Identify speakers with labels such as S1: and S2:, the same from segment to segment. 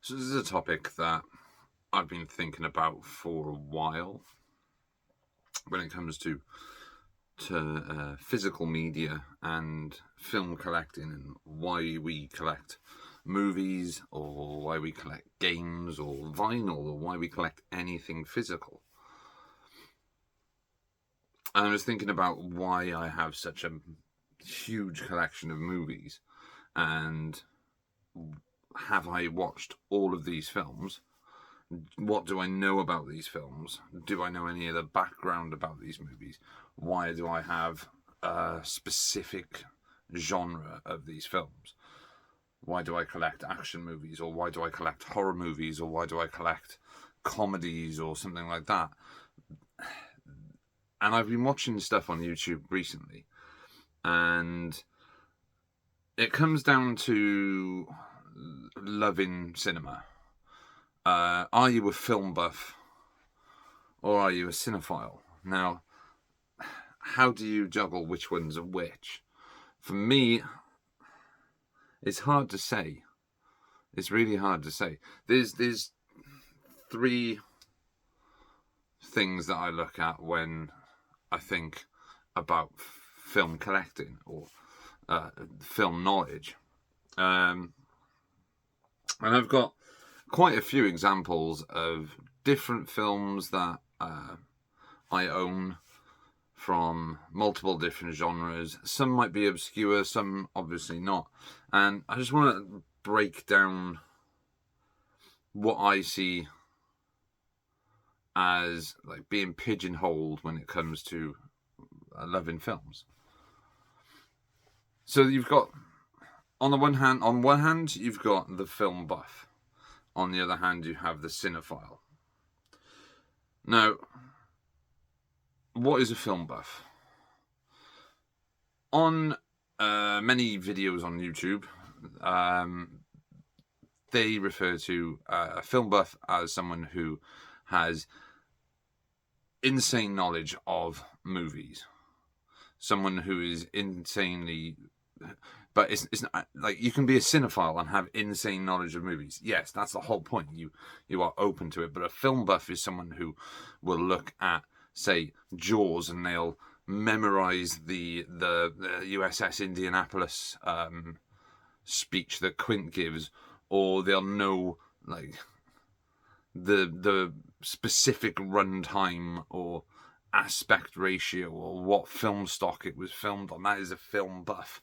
S1: So this is a topic that I've been thinking about for a while when it comes to physical media and film collecting, and why we collect movies, or why we collect games or vinyl, or why we collect anything physical. And I was thinking about why I have such a huge collection of movies, and have I watched all of these films? What do I know about these films? Do I know any of the background about these movies? Why do I have a specific genre of these films? Why do I collect action movies, or why do I collect horror movies, or why do I collect comedies or something like that? And I've been watching stuff on YouTube recently, and it comes down to loving cinema. Are you a film buff, or are you a cinephile? Now, how do you juggle which ones are which? For me, it's hard to say. It's really hard to say. There's three things that I look at when I think about film collecting or film knowledge. And I've got quite a few examples of different films that I own from multiple different genres. Some might be obscure, some obviously not. And I just want to break down what I see as like being pigeonholed when it comes to loving films. So you've got, on one hand, you've got the film buff. On the other hand, you have the cinephile. Now, what is a film buff? On many videos on YouTube, they refer to a film buff as someone who has insane knowledge of movies. Someone who is insanely... But it's not, like, you can be a cinephile and have insane knowledge of movies. Yes, that's the whole point. You are open to it. But a film buff is someone who will look at, say, Jaws, and they'll memorize the USS Indianapolis speech that Quint gives, or they'll know like the specific runtime or aspect ratio or what film stock it was filmed on. That is a film buff.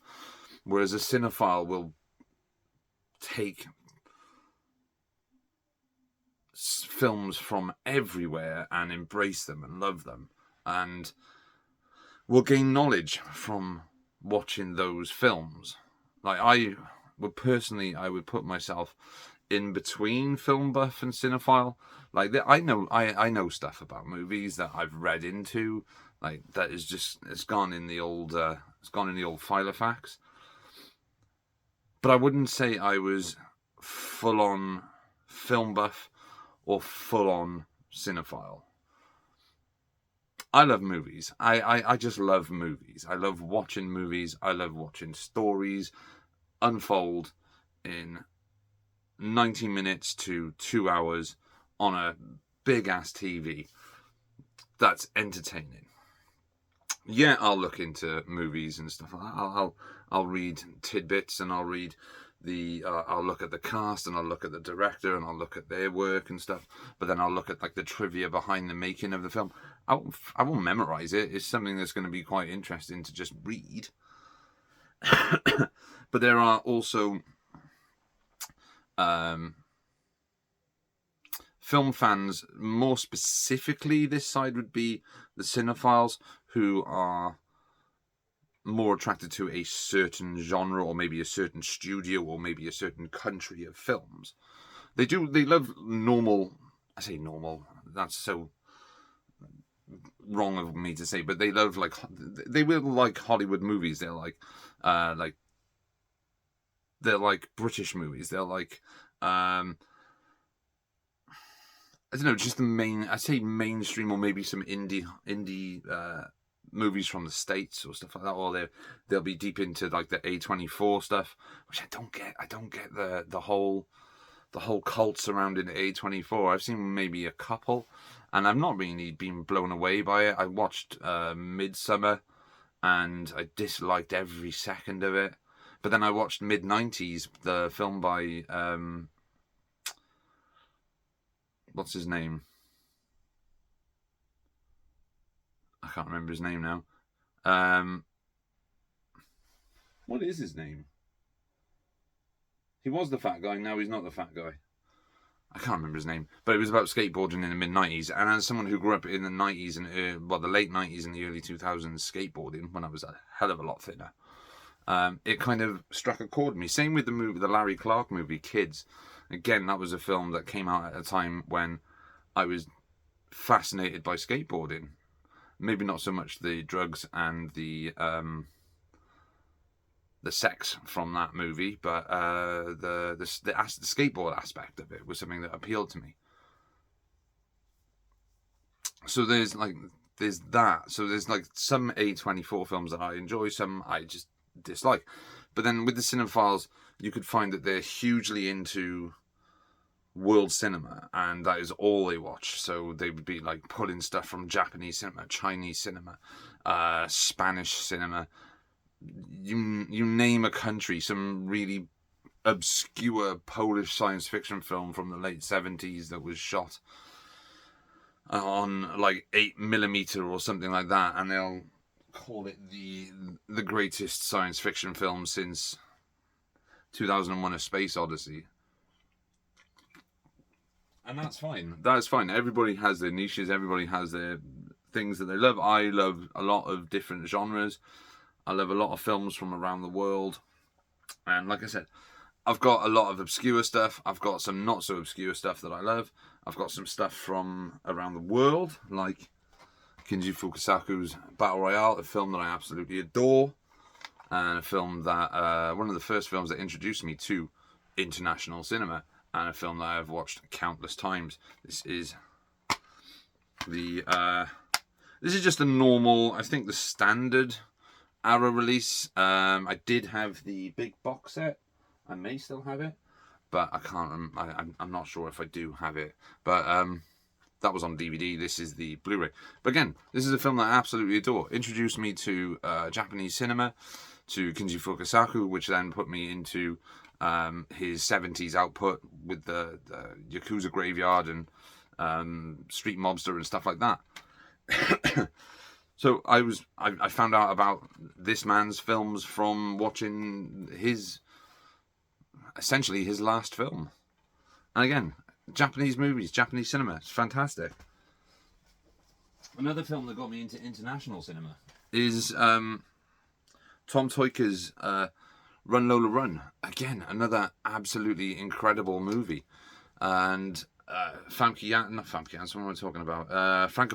S1: Whereas a cinephile will take films from everywhere and embrace them and love them, and will gain knowledge from watching those films. Like, I would put myself in between film buff and cinephile. Like, I know stuff about movies that I've read into, like, that is just, it's gone in the old Filofax. But I wouldn't say I was full on film buff or full on cinephile. I love movies. I just love movies. I love watching movies. I love watching stories unfold in 90 minutes to 2 hours on a big ass TV. That's entertaining. Yeah, I'll look into movies and stuff. I'll read tidbits, and I'll look at the cast, and I'll look at the director, and I'll look at their work and stuff. But then I'll look at like the trivia behind the making of the film. I won't memorize it. It's something that's going to be quite interesting to just read. But there are also film fans, more specifically this side would be the cinephiles, who are more attracted to a certain genre, or maybe a certain studio, or maybe a certain country of films. They love normal. I say normal, that's so wrong of me to say, but they love, like, they will like Hollywood movies. They're like British movies. They're like I don't know, just I say mainstream, or maybe some indie movies from the States or stuff like that, or they'll be deep into like the A24 stuff, which I don't get. I don't get the whole the whole cult surrounding A24. I've seen maybe a couple, and I've not really been blown away by it. I watched Midsummer, and I disliked every second of it. But then I watched Mid-90s, the film by what's his name? I can't remember his name now. What is his name? He was the fat guy, now he's not the fat guy. I can't remember his name. But it was about skateboarding in the mid-90s. And as someone who grew up in the 90s and, the late 90s and the early 2000s skateboarding, when I was a hell of a lot thinner, it kind of struck a chord with me. Same with the movie, the Larry Clark movie, Kids. Again, that was a film that came out at a time when I was fascinated by skateboarding. Maybe not so much the drugs and the sex from that movie, but the skateboard aspect of it was something that appealed to me. So there's that. So there's like some A24 films that I enjoy, some I just dislike. But then with the cinephiles, you could find that they're hugely into world cinema, and that is all they watch. So they would be like pulling stuff from Japanese cinema, Chinese cinema, Spanish cinema. You name a country, some really obscure Polish science fiction film from the late 70s that was shot on like 8mm or something like that, and they'll call it the greatest science fiction film since 2001: A Space Odyssey. And that's fine. That's fine. Everybody has their niches. Everybody has their things that they love. I love a lot of different genres. I love a lot of films from around the world. And like I said, I've got a lot of obscure stuff. I've got some not so obscure stuff that I love. I've got some stuff from around the world, like Kinji Fukasaku's Battle Royale, a film that I absolutely adore. And a film that, one of the first films that introduced me to international cinema. And a film that I've watched countless times. This is just a normal, I think the standard Arrow release. I did have the big box set. I may still have it, but I can't. I'm not sure if I do have it. But that was on DVD. This is the Blu-ray. But again, this is a film that I absolutely adore. Introduced me to Japanese cinema, to Kinji Fukasaku, which then put me into his 70s output with the Yakuza Graveyard and Street Mobster and stuff like that. So I found out about this man's films from watching essentially his last film. And again, Japanese movies, Japanese cinema, it's fantastic. Another film that got me into international cinema is Tom Tykwer's Run, Lola, Run. Again, another absolutely incredible movie. And Franco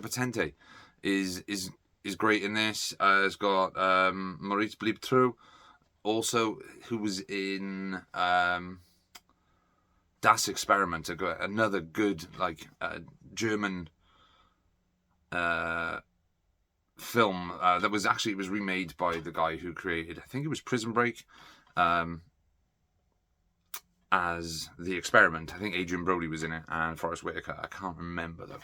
S1: Potente is great in this. It's got Maurice Bleibtreu, also, who was in Das Experiment, another good German film that was remade by the guy who created, I think it was Prison Break, as The Experiment. I think Adrian Brody was in it and Forrest Whitaker. I can't remember though.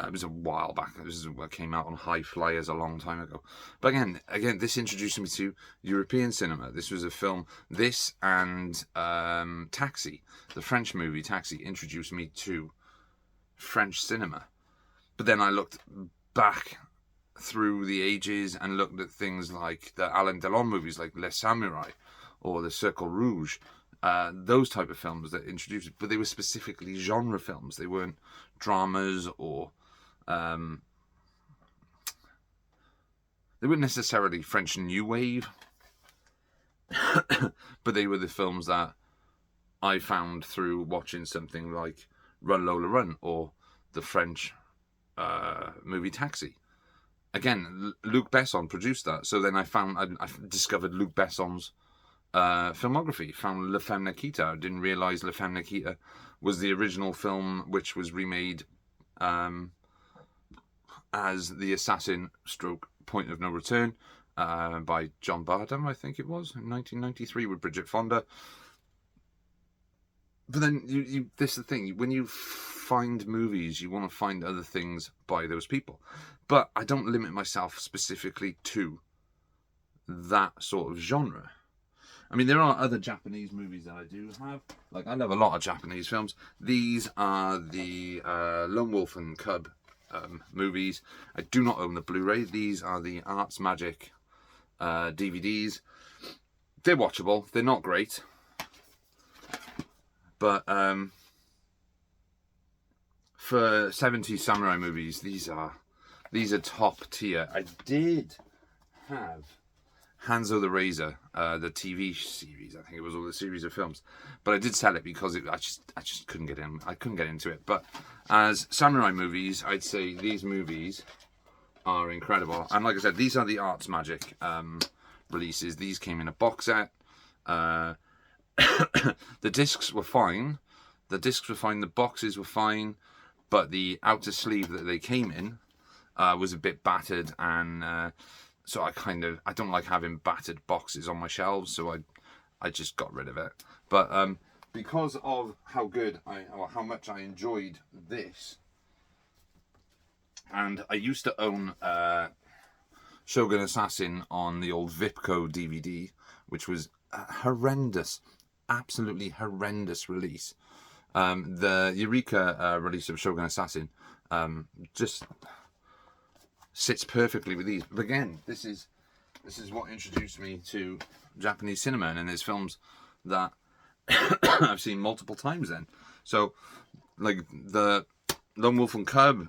S1: It was a while back. This is what came out on High Flyers a long time ago. But again, this introduced me to European cinema. This was a film. This and Taxi, the French movie Taxi, introduced me to French cinema. But then I looked back through the ages and looked at things like the Alain Delon movies, like Les Samurai or The Cercle Rouge. Those type of films that introduced, but they were specifically genre films. They weren't dramas or they weren't necessarily French New Wave, but they were the films that I found through watching something like Run Lola Run or the French movie Taxi. Again, Luc Besson produced that, so then I discovered Luc Besson's filmography, found La Femme Nikita. I didn't realise La Femme Nikita was the original film, which was remade as The Assassin / Point of No Return by John Barnum, I think it was, in 1993 with Bridget Fonda. But then this is the thing. When you find movies, you want to find other things by those people. But I don't limit myself specifically to that sort of genre. I mean, there are other Japanese movies that I do have. Like, I love a lot of Japanese films. These are the Lone Wolf and Cub movies. I do not own the Blu-ray. These are the Arts Magic DVDs. They're watchable. They're not great. But for 70s samurai movies, these are top tier. I did have Hanzo the Razor, the TV series. I think it was all the series of films, but I did sell it because I just couldn't get in. I couldn't get into it. But as samurai movies, I'd say these movies are incredible. And like I said, these are the Arts Magic releases. These came in a box set. The discs were fine. The boxes were fine, but the outer sleeve that they came in was a bit battered, and so I don't like having battered boxes on my shelves, so I just got rid of it. But because of how much I enjoyed this, and I used to own Shogun Assassin on the old Vipco DVD, which was horrendous. Absolutely horrendous release. The Eureka release of Shogun Assassin just sits perfectly with these. But again, this is what introduced me to Japanese cinema, and there's films that I've seen multiple times then. So, like the Lone Wolf and Cub,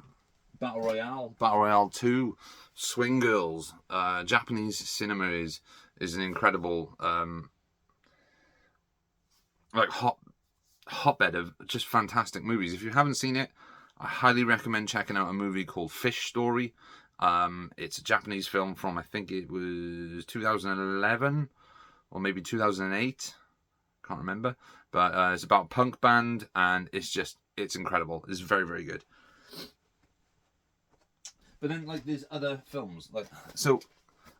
S1: Battle Royale 2, Swing Girls. Japanese cinema is an incredible hotbed of just fantastic movies. If you haven't seen it, I highly recommend checking out a movie called Fish Story. It's a Japanese film from, I think it was 2011 or maybe 2008. Can't remember. But it's about a punk band, and it's incredible. It's very, very good. But then, like, there's other films. So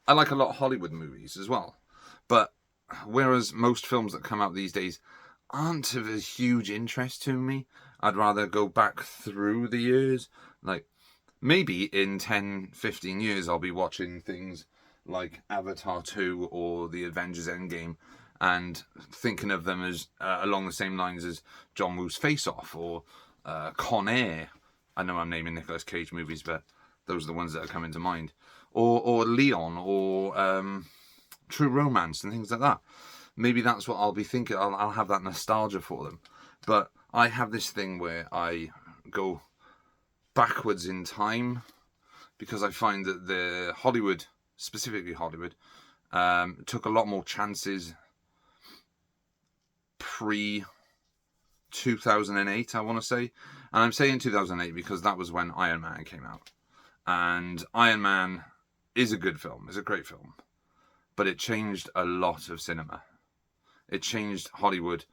S1: I like a lot of Hollywood movies as well. But whereas most films that come out these days aren't of a huge interest to me, I'd rather go back through the years. Like, maybe in 10, 15 years, I'll be watching things like Avatar 2 or the Avengers Endgame and thinking of them as along the same lines as John Woo's Face Off or Con Air. I know I'm naming Nicolas Cage movies, but those are the ones that are coming to mind. Or Leon or True Romance and things like that. Maybe that's what I'll be thinking. I'll have that nostalgia for them. But I have this thing where I go backwards in time because I find that the Hollywood, specifically Hollywood, took a lot more chances pre-2008, I want to say. And I'm saying 2008 because that was when Iron Man came out. And Iron Man is a good film. It's a great film. But it changed a lot of cinema. It changed Hollywood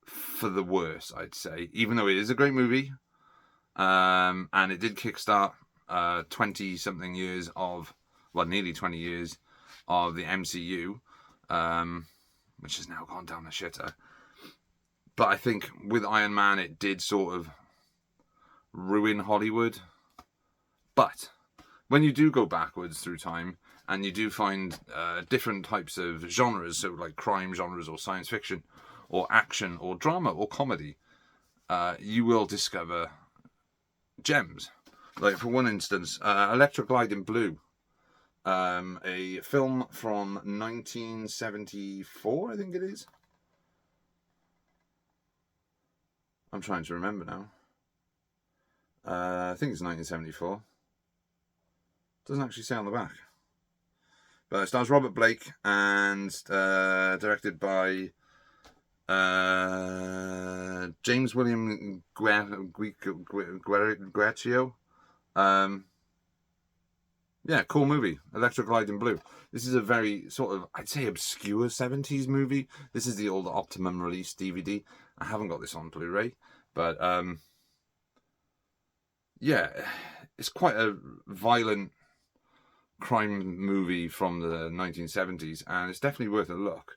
S1: for the worse, I'd say. Even though it is a great movie. And it did kickstart 20-something years of, well, nearly 20 years of the MCU. Which has now gone down the shitter. But I think with Iron Man, it did sort of ruin Hollywood. But when you do go backwards through time, and you do find different types of genres, so like crime genres or science fiction or action or drama or comedy, you will discover gems. Like, for one instance, Electric Light in Blue, a film from 1974, I think it is. I'm trying to remember now. I think it's 1974. Doesn't actually say on the back. But it stars Robert Blake and directed by James William Guercio. Yeah, cool movie. Electric Light in Blue. This is a very sort of, I'd say, obscure 70s movie. This is the old Optimum release DVD. I haven't got this on Blu-ray. But, yeah, it's quite a violent crime movie from the 1970s, and it's definitely worth a look.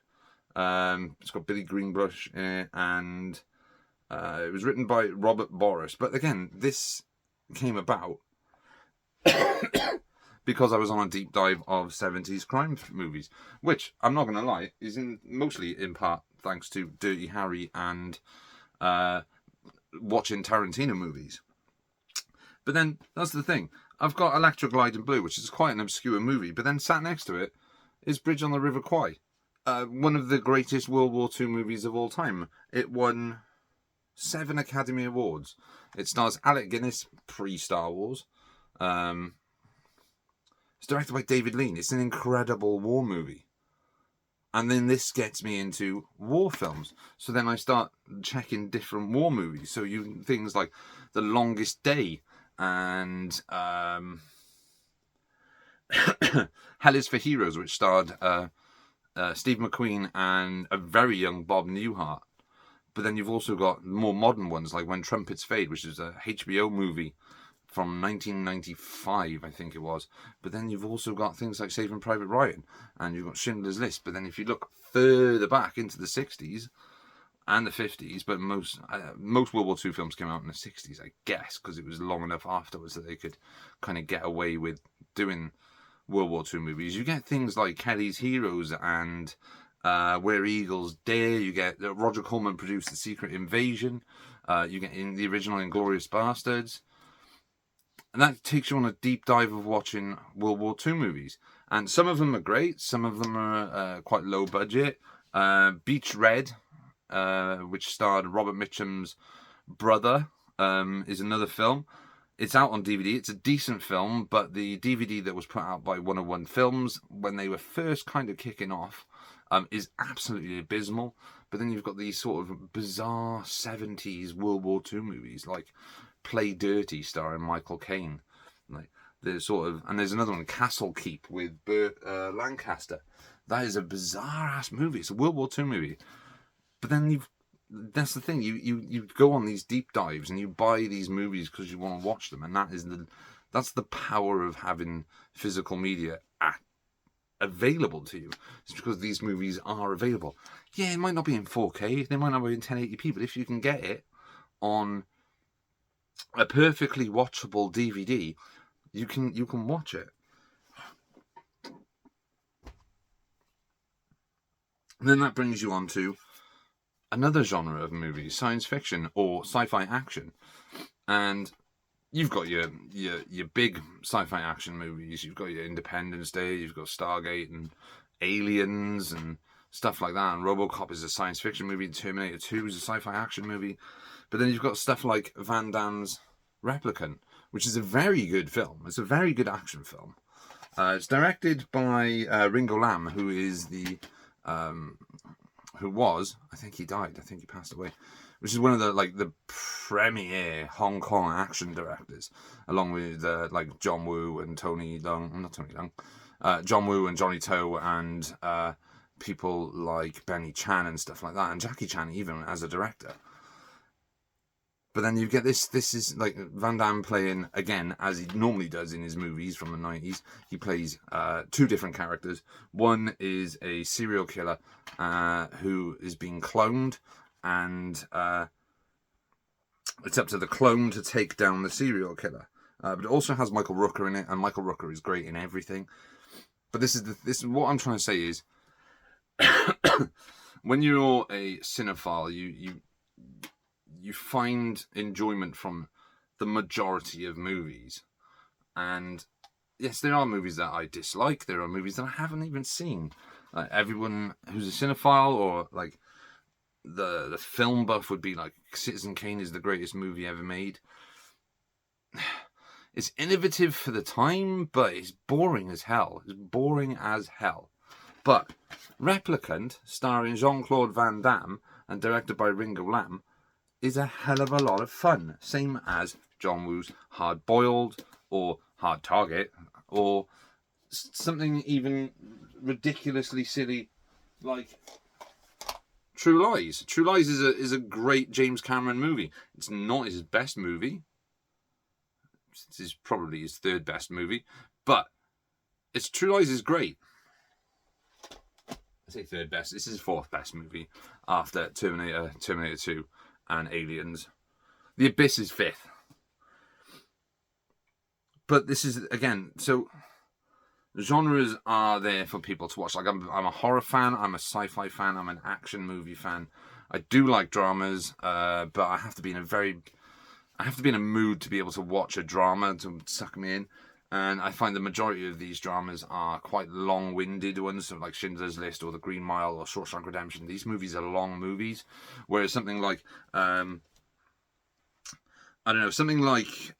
S1: It's got Billy Greenbush in it, and it was written by Robert Boris. But again, this came about because I was on a deep dive of 70s crime movies, which, I'm not going to lie, is mostly in part thanks to Dirty Harry and watching Tarantino movies. But then, that's the thing. I've got Electric Light and Blue, which is quite an obscure movie, but then sat next to it is Bridge on the River Kwai. One of the greatest World War II movies of all time. It won 7 Academy Awards. It stars Alec Guinness, pre-Star Wars. It's directed by David Lean. It's an incredible war movie. And then this gets me into war films. So then I start checking different war movies. So things like The Longest Day and Hell is for Heroes, which starred Steve McQueen and a very young Bob Newhart. But then you've also got more modern ones like When Trumpets Fade, which is a HBO movie from 1995, I think it was. But then you've also got things like Saving Private Ryan, and you've got Schindler's List. But then if you look further back into the 60s and the 50s, but most World War II films came out in the 60s, I guess, because it was long enough afterwards that they could kind of get away with doing World War II movies. You get things like Kelly's Heroes and Where Eagles Dare. You get Roger Corman produced The Secret Invasion. You get in the original Inglourious Bastards. And that takes you on a deep dive of watching World War II movies. And some of them are great. Some of them are quite low budget. Beach Red, which starred Robert Mitchum's brother, is another film. It's out on DVD. It's a decent film, but the DVD that was put out by 101 Films when they were first kind of kicking off is absolutely abysmal. But then you've got these sort of bizarre 70s World War II movies like Play Dirty, starring Michael Caine. Like there's and there's another one, Castle Keep, with Burt Lancaster. That is a bizarre ass movie. It's a World War II movie. But then that's the thing. You go on these deep dives and you buy these movies because you want to watch them, and that's the power of having physical media available to you. It's because these movies are available. Yeah, it might not be in 4K, they might not be in 1080p, but if you can get it on a perfectly watchable DVD, you can watch it. And then that brings you on to another genre of movies, science fiction or sci-fi action. And you've got your big sci-fi action movies. You've got your Independence Day, you've got Stargate and Aliens and stuff like that. And RoboCop is a science fiction movie. Terminator 2 is a sci-fi action movie. But then you've got stuff like Van Damme's Replicant, which is a very good film. It's a very good action film. It's directed by Ringo Lam, who is I think he died. I think he passed away. Which is one of the premier Hong Kong action directors, along with John Woo and John Woo and Johnny To and people like Benny Chan and stuff like that, and Jackie Chan even as a director. But then you get this is like Van Damme playing, again, as he normally does in his movies from the 90s. He plays 2 different characters. One is a serial killer who is being cloned, and it's up to the clone to take down the serial killer. But it also has Michael Rooker in it, and Michael Rooker is great in everything. But this is what I'm trying to say is, when you're a cinephile, you find enjoyment from the majority of movies. And yes, there are movies that I dislike. There are movies that I haven't even seen. Everyone who's a cinephile or like the film buff would be like, Citizen Kane is the greatest movie ever made. It's innovative for the time, but it's boring as hell. It's boring as hell. But Replicant, starring Jean-Claude Van Damme and directed by Ringo Lam, is a hell of a lot of fun. Same as John Woo's Hard Boiled or Hard Target, or something even ridiculously silly like True Lies. True Lies is a great James Cameron movie. It's not his best movie. This is probably his 3rd best movie, but True Lies is great. I say third best. This is his fourth best movie after Terminator, Terminator 2, and Aliens. The Abyss is fifth. But this is, again, so genres are there for people to watch. Like, I'm a horror fan, I'm a sci-fi fan, I'm an action movie fan. I do like dramas, but I have to be in a mood to be able to watch a drama to suck me in. And I find the majority of these dramas are quite long-winded ones, so like Schindler's List or The Green Mile or Shawshank Redemption. These movies are long movies, whereas something like I don't know, something like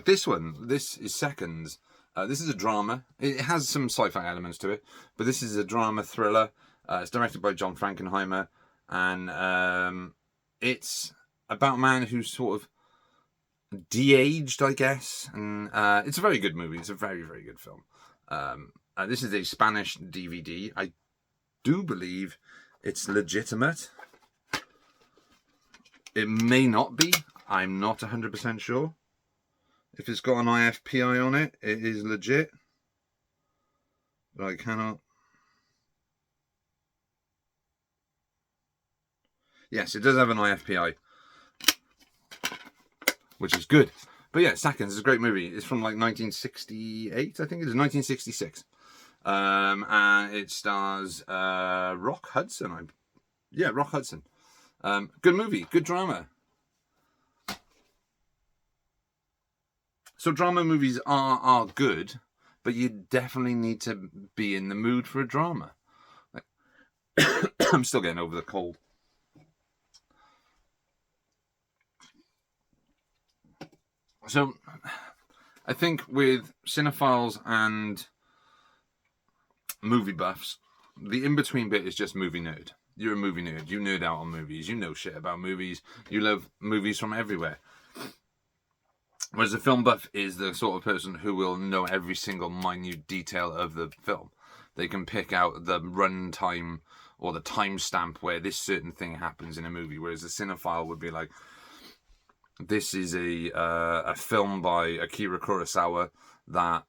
S1: this one. This is Seconds. This is a drama. It has some sci-fi elements to it, but this is a drama thriller. It's directed by John Frankenheimer, and it's about a man who's sort of de-aged, I guess. And it's a very good movie. It's a very, very good film. This is a Spanish DVD. I do believe it's legitimate. It may not be. I'm not 100% sure. If it's got an IFPI on it, it is legit. But I cannot... Yes, it does have an IFPI. Which is good. But yeah, Seconds is a great movie. It's from like 1968, I think it is, 1966. And it stars Rock Hudson. Rock Hudson. Good movie, good drama. So drama movies are good, but you definitely need to be in the mood for a drama. I'm still getting over the cold. So I think with cinephiles and movie buffs, the in-between bit is just movie nerd. You're a movie nerd. You nerd out on movies. You know shit about movies. You love movies from everywhere. Whereas a film buff is the sort of person who will know every single minute detail of the film. They can pick out the run time or the timestamp where this certain thing happens in a movie. Whereas a cinephile would be like, this is a film by Akira Kurosawa that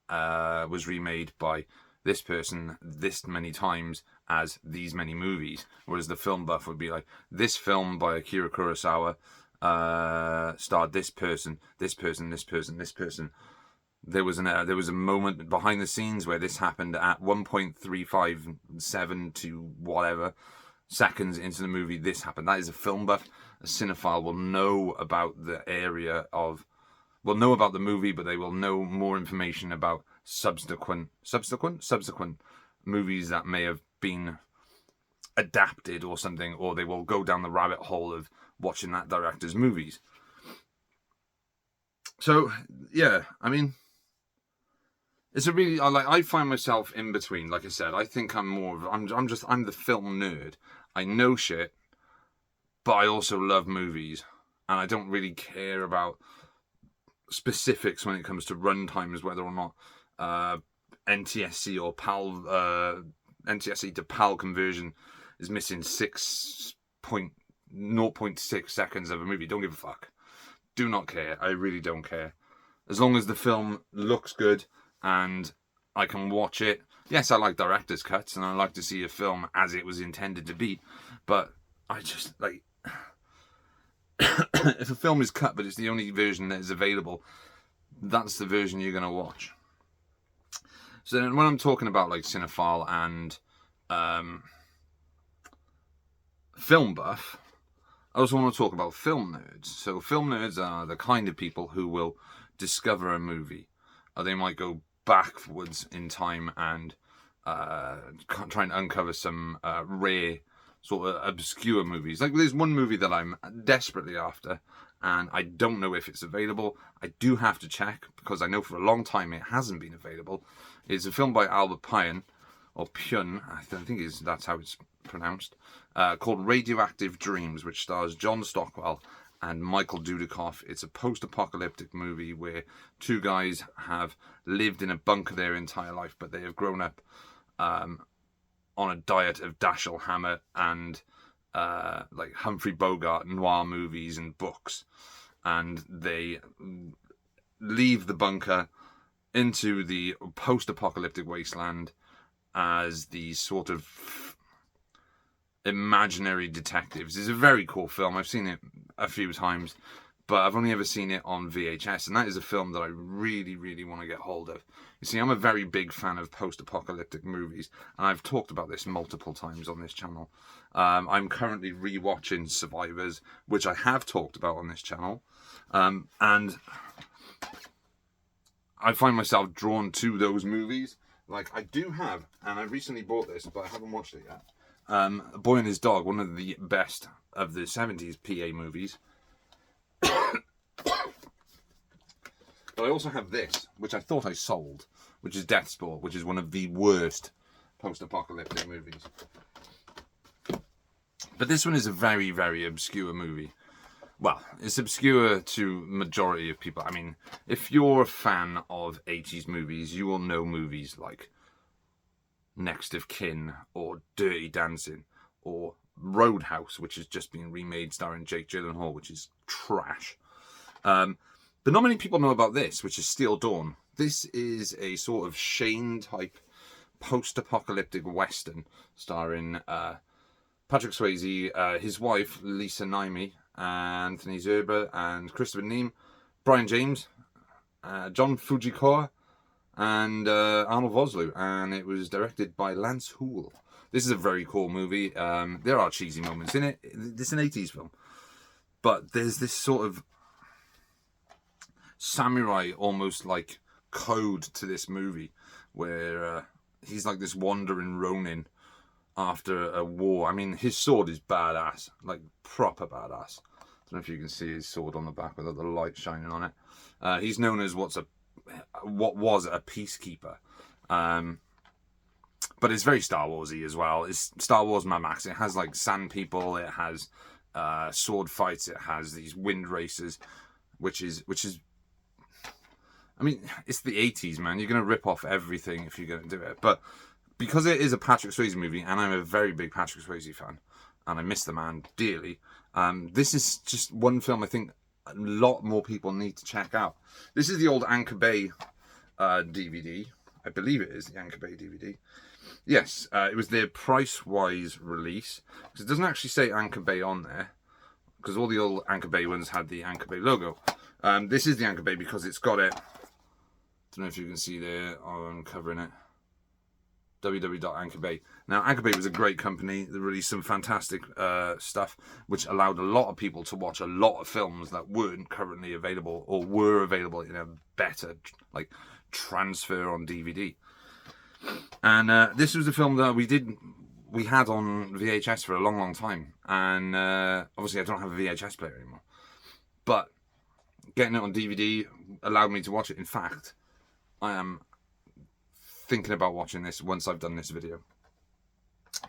S1: was remade by this person this many times as these many movies. Whereas the film buff would be like, this film by Akira Kurosawa starred this person, this person, this person, this person. There was a moment behind the scenes where this happened at 1.357 to whatever seconds into the movie. This happened. That is a film buff. A cinephile will know about the will know about the movie, but they will know more information about subsequent movies that may have been adapted or something, or they will go down the rabbit hole of watching that director's movies. So yeah, I mean, it's a really, I find myself in between. Like I said, I think I'm the film nerd. I know shit, but I also love movies, and I don't really care about specifics when it comes to run times, whether or not NTSC or PAL NTSC to PAL conversion is missing 0.6 seconds of a movie. Don't give a fuck. Do not care. I really don't care. As long as the film looks good and I can watch it. Yes, I like director's cuts and I like to see a film as it was intended to be. But I just, like, if a film is cut but it's the only version that is available, that's the version you're going to watch. So then when I'm talking about like cinephile and film buff, I also want to talk about film nerds. So film nerds are the kind of people who will discover a movie. They might go backwards in time and try and uncover some rare, sort of obscure movies. Like there's one movie that I'm desperately after, and I don't know if it's available. I do have to check, because I know for a long time it hasn't been available. It's a film by Albert Pyun, or Pyun, I think that's how it's pronounced, called Radioactive Dreams, which stars John Stockwell and Michael Dudikoff. It's a post-apocalyptic movie where two guys have lived in a bunker their entire life, but they have grown up on a diet of Dashiell Hammett and like Humphrey Bogart noir movies and books, and they leave the bunker into the post-apocalyptic wasteland as these sort of imaginary detectives. It's a very cool film. I've seen it a few times, but I've only ever seen it on VHS, and that is a film that I really, really want to get hold of. You see, I'm a very big fan of post-apocalyptic movies, and I've talked about this multiple times on this channel. I'm currently rewatching Survivors, which I have talked about on this channel, and I find myself drawn to those movies. Like, I do have, and I recently bought this, but I haven't watched it yet. A Boy and His Dog, one of the best of the 70s PA movies. But I also have this, which I thought I sold, which is Death Sport, which is one of the worst post-apocalyptic movies. But this one is a very, very obscure movie. Well, it's obscure to majority of people. I mean, if you're a fan of 80s movies, you will know movies like Next of Kin, or Dirty Dancing, or Roadhouse, which has just been remade starring Jake Gyllenhaal, which is trash. But not many people know about this, which is Steel Dawn. This is a sort of Shane-type post-apocalyptic western starring Patrick Swayze, his wife, Lisa Naimi, Anthony Zerber, and Christopher Neame, Brian James, John Fujikawa, and Arnold Vosloo. And it was directed by Lance Houle. This is a very cool movie. There are cheesy moments in it. It's an 80s film. But there's this sort of samurai almost like code to this movie where he's like this wandering ronin after a war. I mean, his sword is badass, like proper badass. I don't know if you can see his sword on the back with the light shining on it. He's known as what was a peacekeeper. But it's very Star Warsy as well. It's Star Wars Mad Max. It has like sand people, it has sword fights, it has these wind races, which is I mean, it's the 80s, man. You're going to rip off everything if you're going to do it. But because it is a Patrick Swayze movie, and I'm a very big Patrick Swayze fan, and I miss the man dearly, this is just one film I think a lot more people need to check out. This is the old Anchor Bay DVD. I believe it is the Anchor Bay DVD. Yes, it was their price-wise release, because it doesn't actually say Anchor Bay on there, because all the old Anchor Bay ones had the Anchor Bay logo. This is the Anchor Bay because it's got it. I don't know if you can see there. I'm covering it. www.anchorbay. Now, Anchor Bay was a great company. They released some fantastic stuff, which allowed a lot of people to watch a lot of films that weren't currently available or were available in a better like transfer on DVD. And this was a film that we had on VHS for a long, long time. And obviously, I don't have a VHS player anymore. But getting it on DVD allowed me to watch it. In fact, I am thinking about watching this once I've done this video.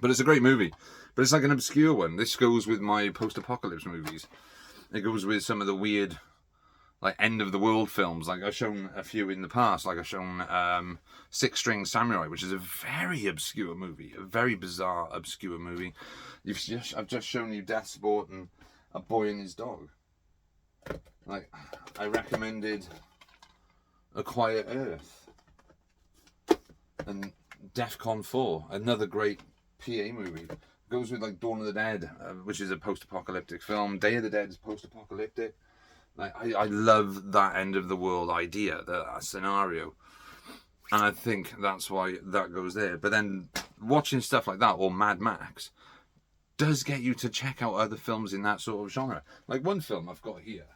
S1: But it's a great movie. But it's like an obscure one. This goes with my post-apocalypse movies. It goes with some of the weird, like, end-of-the-world films. Like, I've shown a few in the past. Like, I've shown Six String Samurai, which is a very obscure movie. A very bizarre, obscure movie. I've just shown you Death Sport and A Boy and His Dog. Like, I recommended A Quiet Earth and DEFCON 4, another great PA movie. Goes with like Dawn of the Dead, which is a post-apocalyptic film. Day of the Dead is post-apocalyptic. Like, I love that end of the world idea, that scenario, and I think that's why that goes there. But then watching stuff like that or Mad Max does get you to check out other films in that sort of genre. Like one film I've got here.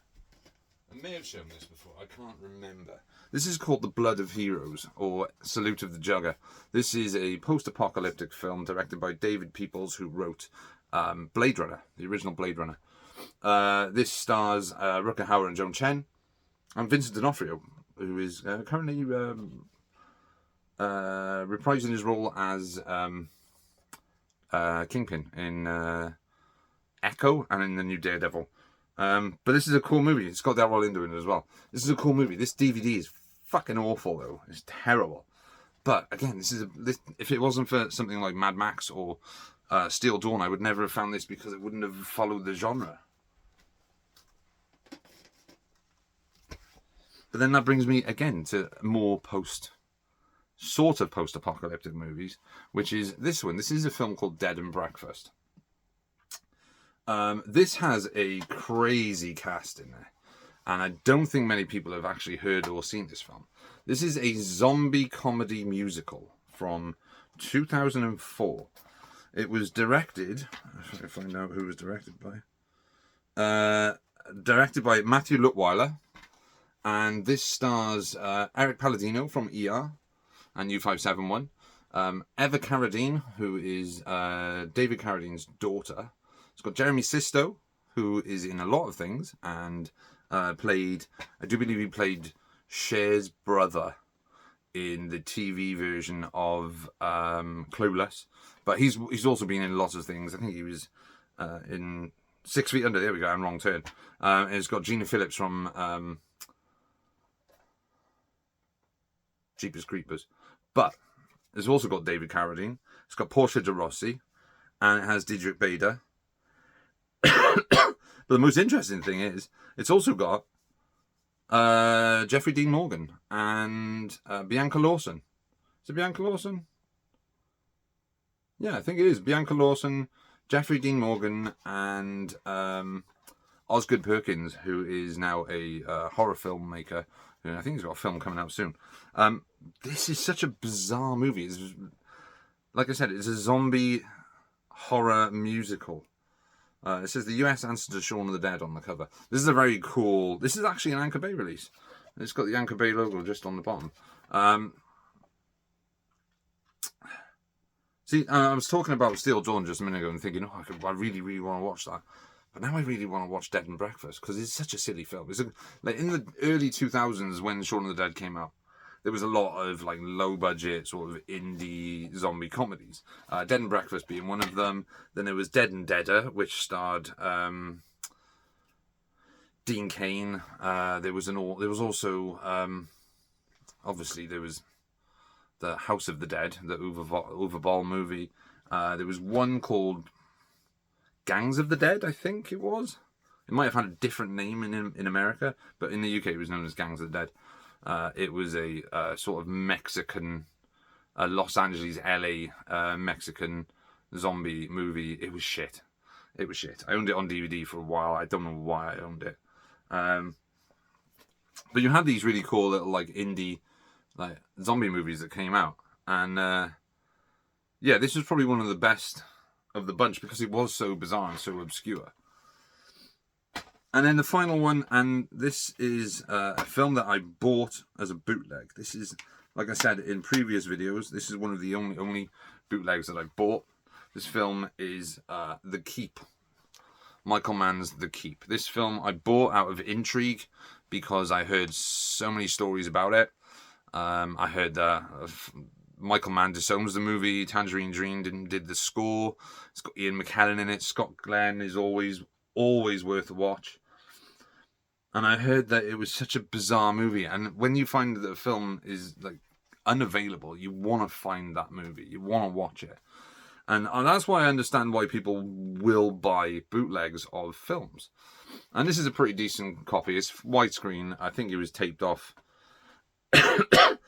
S1: I may have shown this before, I can't remember. This is called The Blood of Heroes, or Salute of the Jugger. This is a post-apocalyptic film directed by David Peoples, who wrote Blade Runner, the original Blade Runner. This stars Rutger Hauer and Joan Chen, and Vincent D'Onofrio, who is currently reprising his role as Kingpin in Echo and in the new Daredevil. But this is a cool movie. It's got Delroy Lindo in it as well. This is a cool movie. This DVD is fucking awful, though. It's terrible. But again, if it wasn't for something like Mad Max or Steel Dawn, I would never have found this because it wouldn't have followed the genre. But then that brings me again to more sort of post-apocalyptic movies, which is this one. This is a film called Dead and Breakfast. This has a crazy cast in there, and I don't think many people have actually heard or seen this film. This is a zombie comedy musical from 2004. It was directed, if I can find out who it was directed by Matthew Lutwiler, and this stars Eric Palladino from ER and U571, Eva Carradine, who is David Carradine's daughter. It's got Jeremy Sisto, who is in a lot of things, and I do believe he played Cher's brother in the TV version of Clueless. But he's also been in lots of things. I think he was in 6 Feet Under. There we go, I'm wrong turn. And it's got Gina Phillips from Jeepers Creepers. But it's also got David Carradine. It's got Portia de Rossi. And it has Diedrich Bader. But the most interesting thing is, it's also got Jeffrey Dean Morgan and Bianca Lawson. Is it Bianca Lawson? Yeah, I think it is. Bianca Lawson, Jeffrey Dean Morgan, and Osgood Perkins, who is now a horror filmmaker. I think he's got a film coming out soon. This is such a bizarre movie. Like I said, it's a zombie horror musical. It says the US answer to Shaun of the Dead on the cover. This is a very cool... This is actually an Anchor Bay release. It's got the Anchor Bay logo just on the bottom. See, I was talking about Steel Dawn just a minute ago and thinking, I really, really want to watch that. But now I really want to watch Dead and Breakfast because it's such a silly film. Like in the early 2000s when Shaun of the Dead came out, there was a lot of like low budget sort of indie zombie comedies. Dead and Breakfast being one of them. Then there was Dead and Deader, which starred Dean Cain. There was also obviously there was the House of the Dead, the Uwe Boll movie. There was one called Gangs of the Dead, I think it was. It might have had a different name in America, but in the UK it was known as Gangs of the Dead. It was a sort of Mexican, Los Angeles, LA Mexican zombie movie. It was shit. I owned it on DVD for a while. I don't know why I owned it. But you had these really cool little like indie like zombie movies that came out. And yeah, this was probably one of the best of the bunch because it was so bizarre and so obscure. And then the final one, and this is a film that I bought as a bootleg. This is, like I said in previous videos, this is one of the only bootlegs that I bought. This film is The Keep. Michael Mann's The Keep. This film I bought out of intrigue because I heard so many stories about it. I heard that Michael Mann disowns the movie. Tangerine Dream did the score. It's got Ian McKellen in it. Scott Glenn is always worth a watch. And I heard that it was such a bizarre movie. And when you find that a film is like unavailable, you want to find that movie. You want to watch it. And that's why I understand why people will buy bootlegs of films. And this is a pretty decent copy. It's widescreen. I think it was taped off a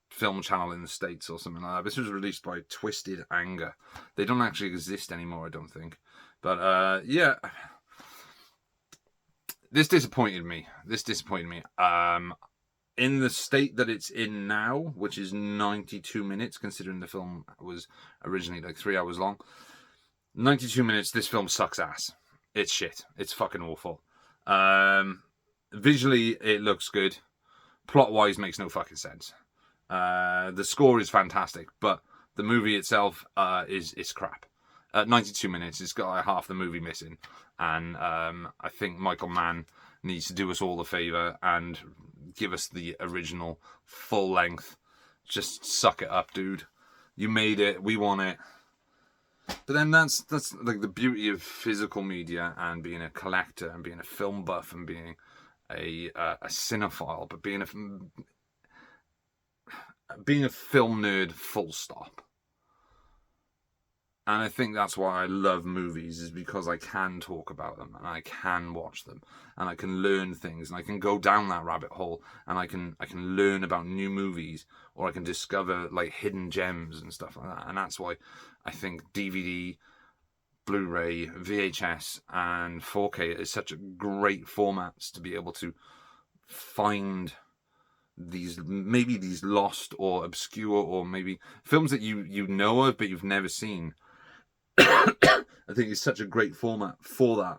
S1: film channel in the States or something like that. This was released by Twisted Anger. They don't actually exist anymore, I don't think. But yeah, this disappointed me. In the state that it's in now, which is 92 minutes, considering the film was originally like 3 hours long. 92 minutes, this film sucks ass. It's shit. It's fucking awful. Visually, it looks good. Plot-wise, makes no fucking sense. The score is fantastic, but the movie itself is crap. 92 minutes, it's got like half the movie missing. And I think Michael Mann needs to do us all a favour and give us the original full length. Just suck it up, dude. You made it. We want it. But then that's like the beauty of physical media and being a collector and being a film buff and being a cinephile, but being a film nerd full stop. And I think that's why I love movies, is because I can talk about them and I can watch them and I can learn things and I can go down that rabbit hole and I can learn about new movies, or I can discover like hidden gems and stuff like that. And that's why I think DVD, Blu-ray, VHS and 4K is such a great formats to be able to find these lost or obscure, or maybe films that you know of but you've never seen. I think it's such a great format for that.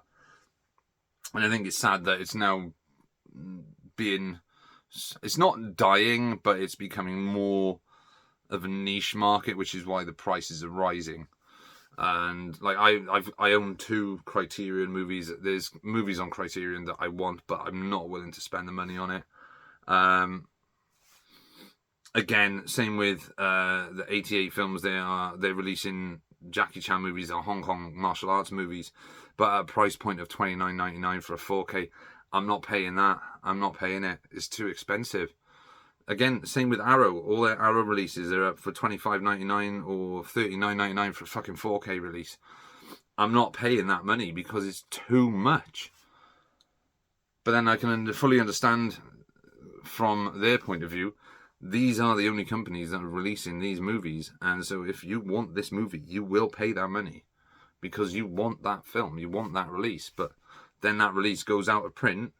S1: And I think it's sad that it's now it's not dying, but it's becoming more of a niche market, which is why the prices are rising. And like I own 2 Criterion movies. There's movies on Criterion that I want, but I'm not willing to spend the money on it. Again, same with the 88 films. They're releasing Jackie Chan movies or Hong Kong martial arts movies, but at a price point of $29.99 for a 4K. I'm not paying that. I'm not paying it. It's too expensive. Again, same with Arrow. All their Arrow releases are up for $25.99 or $39.99 for a fucking 4K release. I'm not paying that money because it's too much. But then I can fully understand from their point of view, these are the only companies that are releasing these movies. And so if you want this movie, you will pay that money because you want that film, you want that release. But then that release goes out of print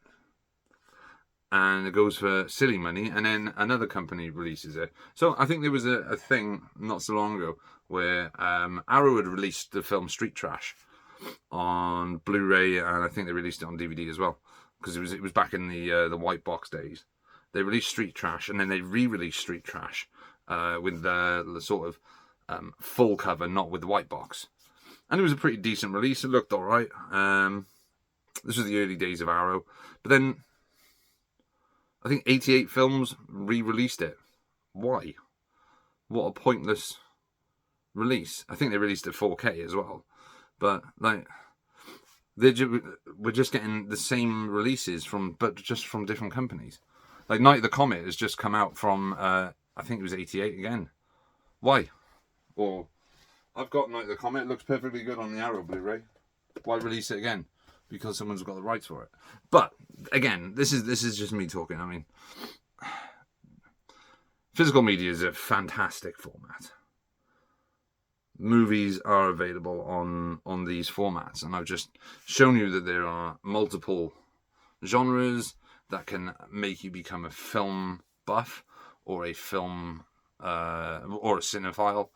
S1: and it goes for silly money, and then another company releases it. So I think there was a thing not so long ago where Arrow had released the film Street Trash on Blu-ray, and I think they released it on DVD as well, because it was back in the white box days. They released Street Trash, and then they re-released Street Trash with the sort of full cover, not with the white box. And it was a pretty decent release. It looked all right. This was the early days of Arrow. But then I think 88 Films re-released it. Why? What a pointless release. I think they released it 4K as well. But like, we're just getting the same releases but just from different companies. Like Night of the Comet has just come out from, I think it was 88 again. Why? Or, I've got Night of the Comet. It looks perfectly good on the Arrow Blu-ray. Why release it again? Because someone's got the rights for it. But again, this is just me talking. I mean, physical media is a fantastic format. Movies are available on these formats, and I've just shown you that there are multiple genres that can make you become a film buff or a film or a cinephile,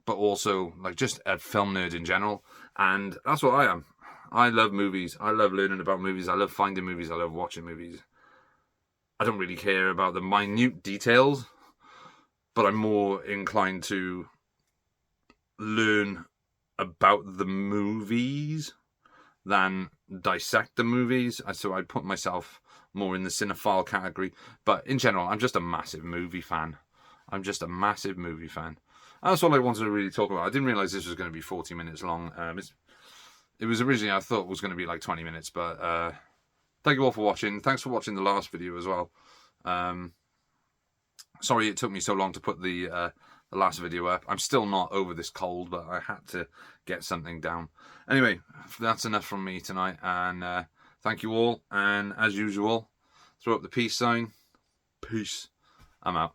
S1: but also like just a film nerd in general. And that's what I am. I love movies. I love learning about movies. I love finding movies. I love watching movies. I don't really care about the minute details, but I'm more inclined to learn about the movies than dissect the movies. So I put myself more in the cinephile category. But in general, I'm just a massive movie fan. And that's all I wanted to really talk about. I didn't realise this was going to be 40 minutes long. It was originally, I thought, was going to be like 20 minutes, but thank you all for watching. Thanks for watching the last video as well. Sorry it took me so long to put the last video up. I'm still not over this cold, but I had to get something down. Anyway, that's enough from me tonight, and thank you all. And as usual, throw up the peace sign. Peace. I'm out.